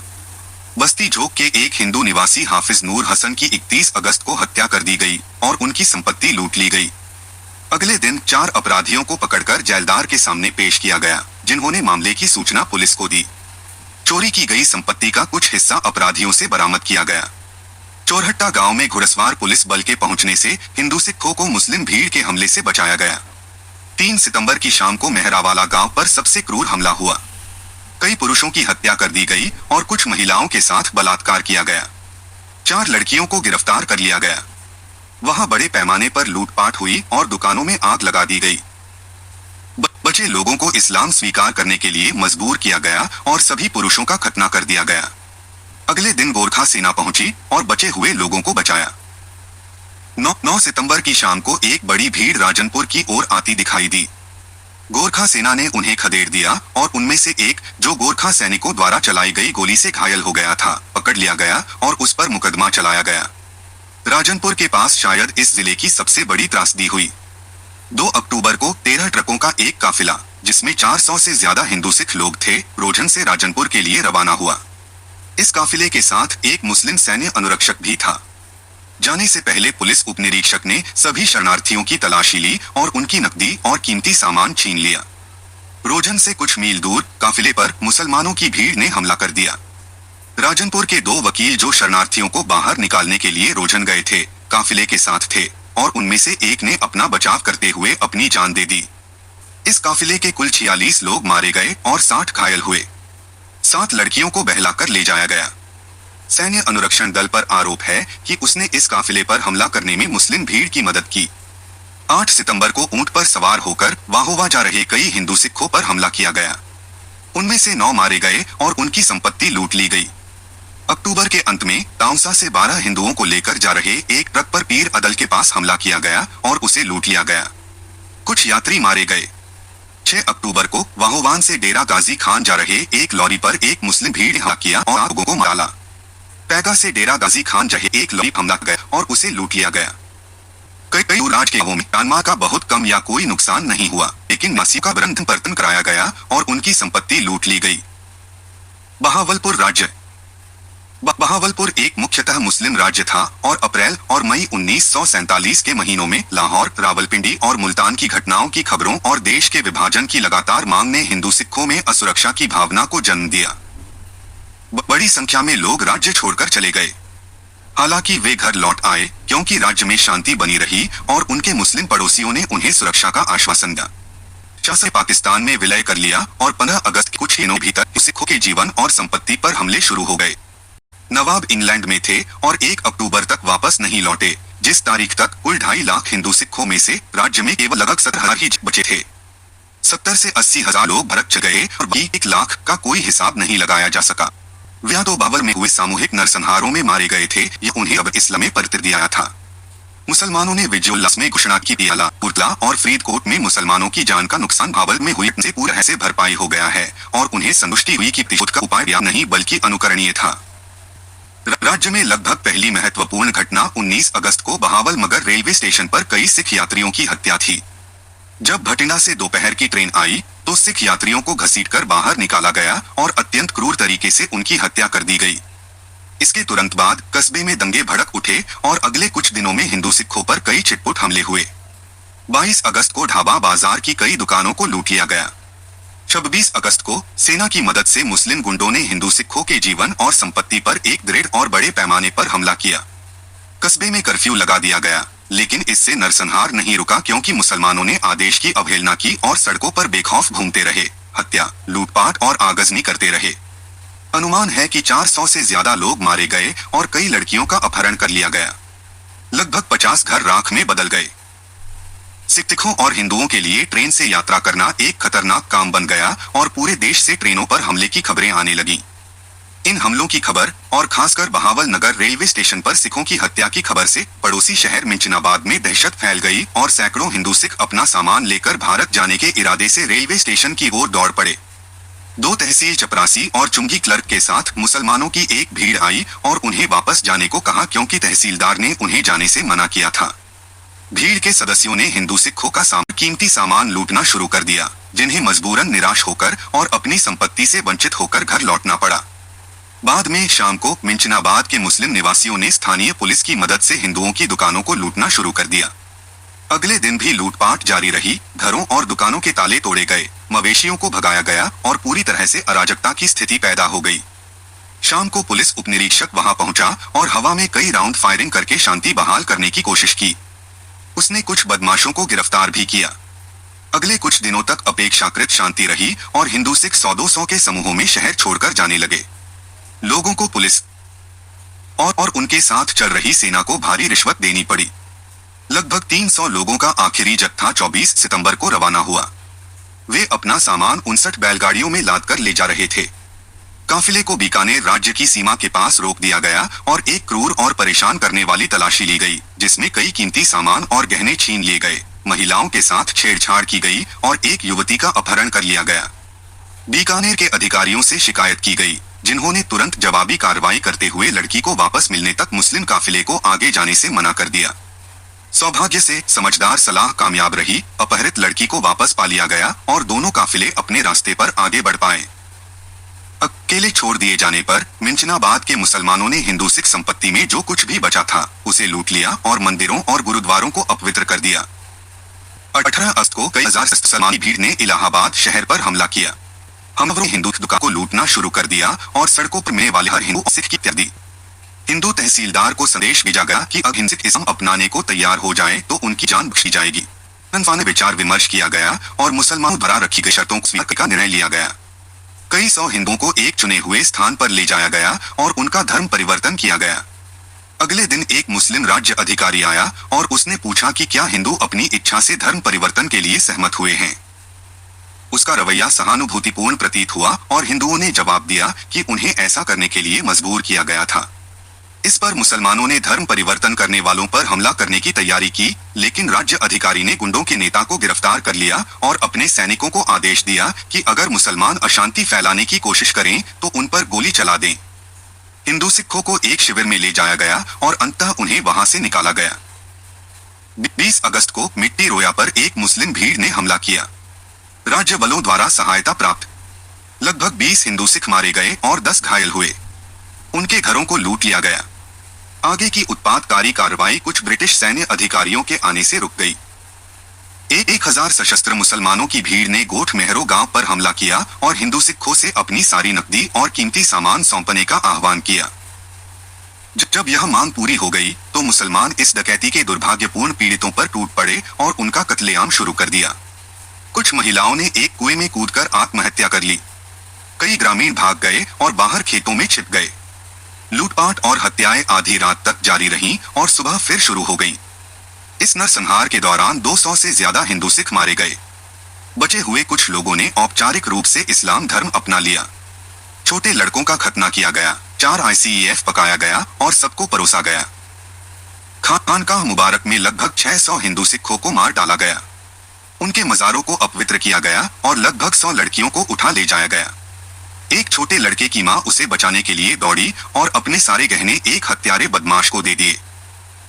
बस्ती झोंक के एक हिंदू निवासी हाफिज नूर हसन की 31 अगस्त को हत्या कर दी गई और उनकी संपत्ति लूट ली गई। अगले दिन 4 अपराधियों को पकड़कर जेलदार के सामने पेश किया गया, जिन्होंने मामले की सूचना पुलिस को दी। चोरी की गई संपत्ति का कुछ हिस्सा अपराधियों से बरामद किया गया। चोरहट्टा गांव में घुड़सवार पुलिस बल के पहुंचने से हिंदू सिखों को मुस्लिम भीड़ के हमले से बचाया गया। 3 सितंबर की शाम को मेहरावाला गांव पर सबसे क्रूर हमला हुआ। कई पुरुषों की हत्या कर दी गई और कुछ महिलाओं के साथ बलात्कार किया गया। 4 लड़कियों को गिरफ्तार कर लिया गया। वहां बड़े पैमाने पर लूटपाट हुई और दुकानों में आग लगा दी गई। बचे लोगों को इस्लाम स्वीकार करने के लिए मजबूर किया गया और सभी पुरुषों का खतना कर दिया गया। अगले दिन गोरखा सेना पहुंची और बचे हुए लोगों को बचाया। 9 सितंबर की शाम को एक बड़ी भीड़ राजनपुर की ओर आती दिखाई दी। गोरखा सेना ने उन्हें खदेड़ दिया और उनमें से एक, जो गोरखा सैनिकों द्वारा चलाई गई गोली से घायल हो गया था, पकड़ लिया गया और उस पर मुकदमा चलाया गया। राजनपुर के पास शायद इस जिले की सबसे बड़ी त्रासदी हुई। 2 अक्टूबर को 13 ट्रकों का एक काफिला, जिसमें 400 से ज्यादा हिंदू सिख लोग थे, रोजन से राजनपुर के लिए रवाना हुआ। इस काफिले के साथ एक मुस्लिम सैन्य अनुरक्षक भी था। जाने से पहले पुलिस उपनिरीक्षक ने सभी शरणार्थियों की तलाशी ली और उनकी नकदी और कीमती सामान छीन लिया। रोजन से कुछ मील दूर काफिले पर मुसलमानों की भीड़ ने हमला कर दिया। राजनपुर के 2 वकील जो शरणार्थियों को बाहर निकालने के लिए रोजन गए थे, काफिले के साथ थे और उनमें से एक ने अपना बचाव करते हुए अपनी जान दे दी। इस काफिले के कुल 46 लोग मारे गए और 60 घायल हुए। 7 लड़कियों को बहलाकर ले जाया गया। सैन्य अनुरक्षण दल पर आरोप है कि उसने इस काफिले पर हमला करने में मुस्लिम भीड़ की मदद की। 8 सितंबर को ऊंट पर सवार होकर वाहोवा जा रहे कई हिंदू सिखों पर हमला किया गया। उनमें से 9 मारे गए और उनकी संपत्ति लूट ली गई। अक्टूबर के अंत में ताउसा से 12 हिंदुओं को लेकर जा रहे एक ट्रक पर पीर अदल के पास हमला किया गया और उसे लूट लिया गया। कुछ यात्री मारे गए। 6 अक्टूबर को वाहोवान से डेरा गाजी खान जा रहे एक लॉरी पर एक मुस्लिम भीड़ ने हमला किया और लोगों को मारा। पैगा से डेरा गाजी खान जहे एक लॉरी हमला गया और उसे लूट लिया गया। कई राज के गांवों में जानमाल का बहुत कम या कोई नुकसान नहीं हुआ, लेकिन नासी का बंधन पर्तन कराया गया और उनकी संपत्ति लूट ली गई। बहावलपुर राज्य। बहावलपुर एक मुख्यतः मुस्लिम राज्य था और अप्रैल और मई 1947 के महीनों में लाहौर, रावलपिंडी और मुल्तान की घटनाओं की खबरों और देश के विभाजन की लगातार मांग ने हिंदू सिखों में असुरक्षा की भावना को जन्म दिया। बड़ी संख्या में लोग राज्य छोड़कर चले गए। हालांकि वे घर लौट आए क्योंकि राज्य में शांति बनी रही और उनके मुस्लिम पड़ोसियों ने उन्हें सुरक्षा का आश्वासन दिया। शासन पाकिस्तान में विलय कर लिया और 15 अगस्त के कुछ दिनों भीतर सिखों के जीवन और संपत्ति पर हमले शुरू हो गए। नवाब इंग्लैंड में थे और 1 अक्टूबर तक वापस नहीं लौटे, जिस तारीख तक कुल 2.5 लाख हिंदू सिखों में से राज्य में केवल लगभग 17,000 ही बचे थे। 70 से 80 हजार लोग भड़क गए और 1 लाख का कोई हिसाब नहीं लगाया जा सका। वह तो बाबर में हुए सामूहिक नरसंहारों में मारे गए थे या उन्हें अब इस्लाम में परिवर्तित दिया था। मुसलमानों ने विजयोल्लास में घोषणा की पियाला, पुरतला और फरीदकोट में मुसलमानों की जान का नुकसान बाबर में हुई से पूरी तरह से भरपाई हो गया है और उन्हें संतुष्टि हुई कि प्रतिशोध का उपाय या नहीं बल्कि अनुकरणीय था। राज्य में लगभग पहली महत्वपूर्ण घटना 19 अगस्त को बहावल मगर रेलवे स्टेशन पर कई सिख यात्रियों की हत्या थी। जब भटिंडा से दोपहर की ट्रेन आई तो सिख यात्रियों को घसीटकर बाहर निकाला गया और अत्यंत क्रूर तरीके से उनकी हत्या कर दी गई। इसके तुरंत बाद कस्बे में दंगे भड़क उठे और अगले कुछ दिनों में हिंदू सिखों पर कई छिटपुट हमले हुए। 22 अगस्त को ढाबा बाजार की कई दुकानों को लूट लिया गया। 26 अगस्त को सेना की मदद से मुस्लिम गुंडों ने हिंदू सिखों के जीवन और संपत्ति पर एक दृढ़ और बड़े पैमाने पर हमला किया। कस्बे में कर्फ्यू लगा दिया गया, लेकिन इससे नरसंहार नहीं रुका क्योंकि मुसलमानों ने आदेश की अवहेलना की और सड़कों पर बेखौफ घूमते रहे, हत्या, लूटपाट और आगजनी करते रहे। अनुमान है कि 400 से ज्यादा लोग मारे गए और कई लड़कियों का अपहरण कर लिया गया। लगभग 50 घर राख में बदल गए। सिखों और हिंदुओं के लिए ट्रेन से यात्रा करना एक खतरनाक काम बन गया और पूरे देश से ट्रेनों पर हमले की खबरें आने लगीं। इन हमलों की खबर और खासकर बहावल नगर रेलवे स्टेशन पर सिखों की हत्या की खबर से पड़ोसी शहर मिंचनाबाद में दहशत फैल गई और सैकड़ों हिंदू सिख अपना सामान लेकर भारत जाने के इरादे से रेलवे स्टेशन की ओर दौड़ पड़े। 2 तहसील चपरासी और चुंगी क्लर्क के साथ मुसलमानों की एक भीड़ आई और उन्हें वापस जाने को कहा क्योंकि तहसीलदार ने उन्हें जाने से मना किया था। भीड़ के सदस्यों ने हिंदू सिखों का कीमती सामान लूटना शुरू कर दिया, जिन्हें मजबूरन निराश होकर और अपनी संपत्ति से वंचित होकर घर लौटना पड़ा। बाद में शाम को मिंचनाबाद के मुस्लिम निवासियों ने स्थानीय पुलिस की मदद से हिंदुओं की दुकानों को लूटना शुरू कर दिया। अगले दिन भी लूटपाट जारी रही, घरों और दुकानों के ताले तोड़े गए, मवेशियों को भगाया गया और पूरी तरह से अराजकता की स्थिति पैदा हो गई। शाम को पुलिस उपनिरीक्षक वहां पहुंचा और हवा में कई राउंड फायरिंग करके शांति बहाल करने की कोशिश की। उसने कुछ बदमाशों को गिरफ्तार भी किया। अगले कुछ दिनों तक अपेक्षाकृत शांति रही और हिंदू सिख 100-200 के समूहों में शहर छोड़कर जाने लगे। लोगों को पुलिस और उनके साथ चल रही सेना को भारी रिश्वत देनी पड़ी। लगभग 300 लोगों का आखिरी जत्था 24 सितंबर को रवाना हुआ। वे अपना सामान 59 बैलगाड़ियों में लादकर ले जा रहे थे। काफिले को बीकानेर राज्य की सीमा के पास रोक दिया गया और एक क्रूर और परेशान करने वाली तलाशी ली गई, जिसमें कई कीमती सामान और गहने छीन लिए गए, महिलाओं के साथ छेड़छाड़ की गई और एक युवती का अपहरण कर लिया गया। बीकानेर के अधिकारियों से शिकायत की गई, जिन्होंने तुरंत जवाबी कार्रवाई करते हुए लड़की को वापस मिलने तक मुस्लिम काफिले को आगे जाने से मना कर दिया। सौभाग्य से समझदार सलाह कामयाब रही, अपहरित लड़की को वापस पा लिया गया और दोनों काफिले अपने रास्ते पर आगे बढ़ पाए। अकेले छोड़ दिए जाने पर मिंचनाबाद के मुसलमानों ने हिंदू सिख संपत्ति में जो कुछ भी बचा था उसे लूट लिया और मंदिरों और गुरुद्वारों को अपवित्र कर दिया। 18 अगस्त को कई हजार मुसलमानी भीड़ ने इलाहाबाद शहर पर हमला किया। हमलों ने हिंदू दुकान को लूटना शुरू कर दिया और सड़कों पर मिलने वाले हर हिंदू और सिख की हत्या दी। हिंदू तहसीलदार को संदेश भेजा गया कि अगर हिंदू इस्लाम अपनाने को तैयार हो जाए तो उनकी जान बख्शी जाएगी। विचार विमर्श किया गया और मुसलमानों द्वारा रखी गई शर्तों को स्वीकार का निर्णय लिया गया। कई सौ हिंदुओं को एक चुने हुए स्थान पर ले जाया गया और उनका धर्म परिवर्तन किया गया। अगले दिन एक मुस्लिम राज्य अधिकारी आया और उसने पूछा कि क्या हिंदू अपनी इच्छा से धर्म परिवर्तन के लिए सहमत हुए हैं। उसका रवैया सहानुभूतिपूर्ण प्रतीत हुआ और हिंदुओं ने जवाब दिया कि उन्हें ऐसा करने के लिए मजबूर किया गया था। इस पर मुसलमानों ने धर्म परिवर्तन करने वालों पर हमला करने की तैयारी की, लेकिन राज्य अधिकारी ने गुंडों के नेता को गिरफ्तार कर लिया और अपने सैनिकों को आदेश दिया कि अगर मुसलमान अशांति फैलाने की कोशिश करें तो उन पर गोली चला दें। हिंदू सिखों को एक शिविर में ले जाया गया और अंततः उन्हें वहां से निकाला गया। 20 अगस्त को मिट्टी रोया पर एक मुस्लिम भीड़ ने हमला किया। राज्य बलों द्वारा सहायता प्राप्त लगभग 20 हिंदू सिख मारे गए और 10 घायल हुए। उनके घरों को लूट लिया गया। आगे की उत्पातकारी कार्रवाई कुछ ब्रिटिश सैन्य अधिकारियों के आने से रुक गई। 1000 सशस्त्र मुसलमानों की भीड़ ने गोठ मेहरो गांव पर हमला किया और हिंदू सिखों से अपनी सारी नकदी और कीमती सामान सौंपने का आह्वान किया। जब यह मांग पूरी हो गई तो मुसलमान इस डकैती के दुर्भाग्यपूर्ण पीड़ितों पर टूट पड़े और उनका कत्लेआम शुरू कर दिया। कुछ महिलाओं ने एक कुएं में कूदकर आत्महत्या कर ली। कई ग्रामीण भाग गए और बाहर खेतों में छिप गए। लूटपाट और हत्याएं आधी रात तक जारी रहीं और सुबह फिर शुरू हो गईं। इस नरसंहार के दौरान 200 से ज्यादा हिंदू सिख मारे गए। बचे हुए कुछ लोगों ने औपचारिक रूप से इस्लाम धर्म अपना लिया। छोटे लड़कों का खतना किया गया, 4 ICEF पकाया गया और सबको परोसा गया। खानकाह मुबारक में लगभग 600 हिंदू सिखों को मार डाला गया। उनके मजारों को अपवित्र किया गया और लगभग 100 लड़कियों को उठा ले जाया गया। एक छोटे लड़के की मां उसे बचाने के लिए दौड़ी और अपने सारे गहने एक हत्यारे बदमाश को दे दिए।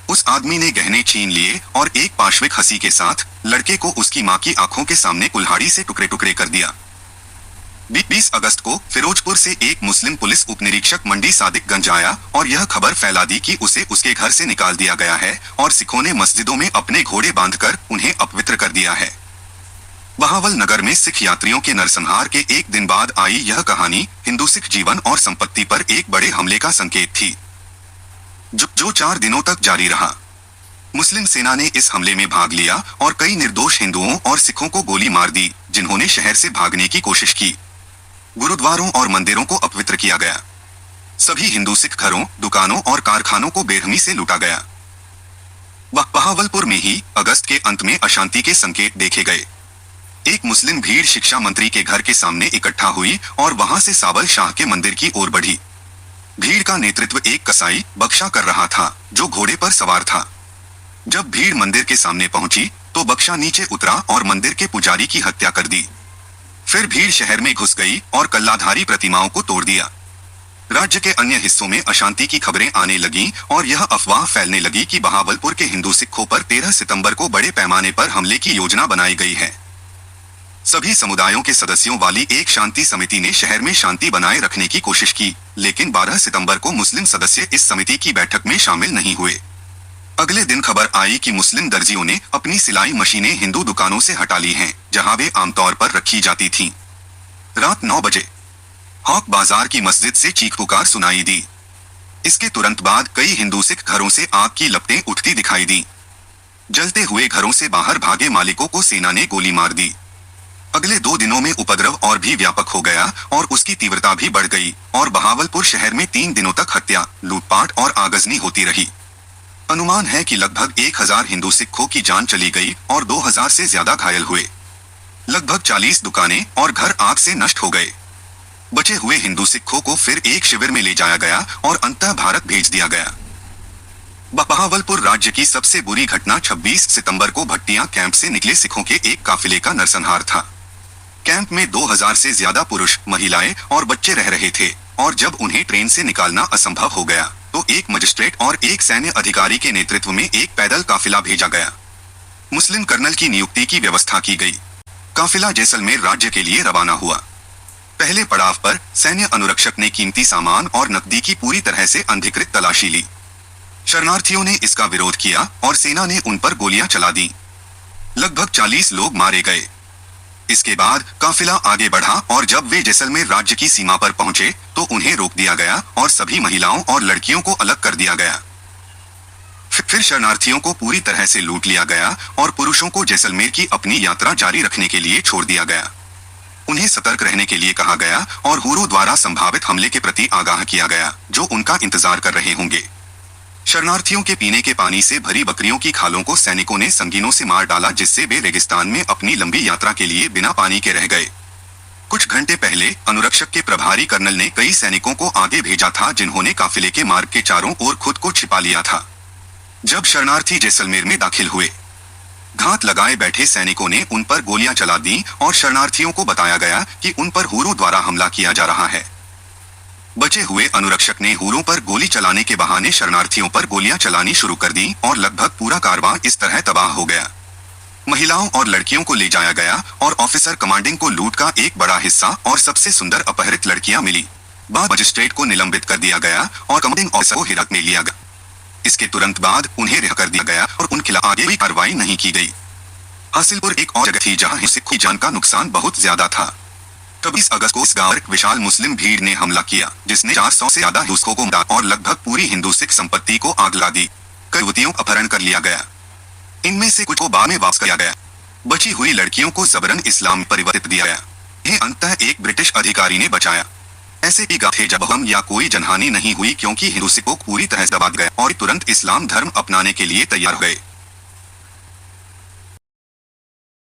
उस आदमी ने गहने छीन लिए और एक पाश्विक हंसी के साथ लड़के को उसकी मां की आंखों के सामने कुल्हाड़ी से टुकड़े टुकड़े कर दिया। 20 अगस्त को फिरोजपुर से एक मुस्लिम पुलिस उपनिरीक्षक मंडी सादिकगंज आया और यह खबर फैला दी कि उसे उसके घर से निकाल दिया गया है और सिखों ने मस्जिदों में अपने घोड़े बांधकर उन्हें अपवित्र कर दिया है। बहावल नगर में सिख यात्रियों के नरसंहार के एक दिन बाद आई यह कहानी हिंदू सिख जीवन और संपत्ति पर एक बड़े हमले का संकेत थी, जो 4 दिनों तक जारी रहा। मुस्लिम सेना ने इस हमले में भाग लिया और कई निर्दोष हिंदुओं और सिखों को गोली मार दी, जिन्होंने शहर से भागने की कोशिश की। गुरुद्वारों और मंदिरों को अपवित्र किया गया। सभी हिंदू सिख घरों, दुकानों और कारखानों को बेरहमी से लूटा गया। बहावलपुर में ही अगस्त के अंत में अशांति के संकेत देखे गए। एक मुस्लिम भीड़ शिक्षा मंत्री के घर के सामने इकट्ठा हुई और वहां से साबल शाह के मंदिर की ओर बढ़ी। भीड़ का नेतृत्व एक कसाई बख्शा कर रहा था, जो घोड़े पर सवार था। जब भीड़ मंदिर के सामने पहुंची तो बख्शा नीचे उतरा और मंदिर के पुजारी की हत्या कर दी। फिर भीड़ शहर में घुस गई और कल्लाधारी प्रतिमाओं को तोड़ दिया। राज्य के अन्य हिस्सों में अशांति की खबरें आने लगीं और यह अफवाह फैलने लगी कि बहावलपुर के हिंदू सिखों पर 13 सितंबर को बड़े पैमाने पर हमले की योजना बनाई गई है। सभी समुदायों के सदस्यों वाली एक शांति समिति ने शहर में शांति बनाए रखने की कोशिश की, लेकिन 12 सितंबर को मुस्लिम सदस्य इस समिति की बैठक में शामिल नहीं हुए। अगले दिन खबर आई कि मुस्लिम दर्जियों ने अपनी सिलाई मशीनें हिंदू दुकानों से हटा ली हैं, जहां वे आमतौर पर रखी जाती थीं। रात 9 बजे हॉक बाजार की मस्जिद से चीख पुकार सुनाई दी। इसके तुरंत बाद कई हिंदू सिख घरों से आग की लपटें उठती दिखाई दी। जलते हुए घरों से बाहर भागे मालिकों को सेना ने गोली मार दी। अगले 2 दिनों में उपद्रव और भी व्यापक हो गया और उसकी तीव्रता भी बढ़ गई और बहावलपुर शहर में 3 दिनों तक हत्या, लूटपाट और आगजनी होती रही। अनुमान है कि लगभग 1000 हिंदू सिखों की जान चली गई और 2000 से ज्यादा घायल हुए। लगभग 40 दुकानें और घर आग से नष्ट हो गए। बचे हुए हिंदू सिखों को फिर एक शिविर में ले जाया गया और अंततः भारत भेज दिया गया। बहावलपुर राज्य की सबसे बुरी घटना 26 सितंबर को भट्टियां कैंप से निकले सिखों के एक काफिले का नरसंहार था। कैंप में 2000 से ज्यादा पुरुष, महिलाएं और बच्चे रह रहे थे और जब उन्हें ट्रेन से निकालना असंभव हो गया तो एक मजिस्ट्रेट और एक सैन्य अधिकारी के नेतृत्व में एक पैदल काफिला भेजा गया। मुस्लिम कर्नल की नियुक्ति की व्यवस्था की गई। काफिला जैसलमेर राज्य के लिए रवाना हुआ। पहले पड़ाव पर सैन्य अनुरक्षक ने कीमती सामान और नकदी की पूरी तरह से अनधिकृत तलाशी ली। शरणार्थियों ने इसका विरोध किया और सेना ने उन पर गोलियां चला दी। लगभग 40 लोग मारे गए। इसके बाद काफिला आगे बढ़ा और जब वे जैसलमेर राज्य की सीमा पर पहुंचे तो उन्हें रोक दिया गया और सभी महिलाओं और लड़कियों को अलग कर दिया गया। फिर शरणार्थियों को पूरी तरह से लूट लिया गया और पुरुषों को जैसलमेर की अपनी यात्रा जारी रखने के लिए छोड़ दिया गया। उन्हें सतर्क रहने के लिए कहा गया और हुरों द्वारा संभावित हमले के प्रति आगाह किया गया, जो उनका इंतजार कर रहे होंगे। शरणार्थियों के पीने के पानी से भरी बकरियों की खालों को सैनिकों ने संगीनों से मार डाला, जिससे वे रेगिस्तान में अपनी लंबी यात्रा के लिए बिना पानी के रह गए। कुछ घंटे पहले अनुरक्षक के प्रभारी कर्नल ने कई सैनिकों को आगे भेजा था, जिन्होंने काफिले के मार्ग के चारों ओर खुद को छिपा लिया था। जब शरणार्थी जैसलमेर में दाखिल हुए, घात लगाए बैठे सैनिकों ने उन पर गोलियां चला दी और शरणार्थियों को बताया गया कि उन पर हुरों द्वारा हमला किया जा रहा है। बचे हुए अनुरक्षक ने हुरों पर गोली चलाने के बहाने शरणार्थियों पर गोलियां चलानी शुरू कर दी और लगभग पूरा कारवां इस तरह तबाह हो गया। महिलाओं और लड़कियों को ले जाया गया और ऑफिसर कमांडिंग को लूट का एक बड़ा हिस्सा और सबसे सुंदर अपहरित लड़कियां मिली। बाद मजिस्ट्रेट को निलंबित कर दिया गया और कमांडिंग ऑफिसर को हिरासत में लिया गया। इसके तुरंत बाद उन्हें रिहा कर दिया गया और उनके खिलाफ आगे भी कार्रवाई नहीं की गई। हासिलपुर एक और जगह थी जहां सिखों की जान का नुकसान बहुत ज्यादा था। 26 अगस्त को इस गांव एक विशाल मुस्लिम भीड़ ने हमला किया, जिसने 400 से ज्यादा हिंदुओं को मारा और लगभग पूरी हिंदू सिख संपत्ति को आग लगा दी। कई युवतियों का अपहरण कर लिया गया। इनमें से कुछ को बाद में वापस किया गया। बची हुई लड़कियों को जबरन इस्लाम में परिवर्तित दिया गया। इन्हें अंततः एक ब्रिटिश अधिकारी ने बचाया। ऐसे भी गाथे जब हम या कोई जनहानि नहीं हुई, क्योंकि हिंदू सिखों को पूरी तरह दबा गया और तुरंत इस्लाम धर्म अपनाने के लिए तैयार हो गए।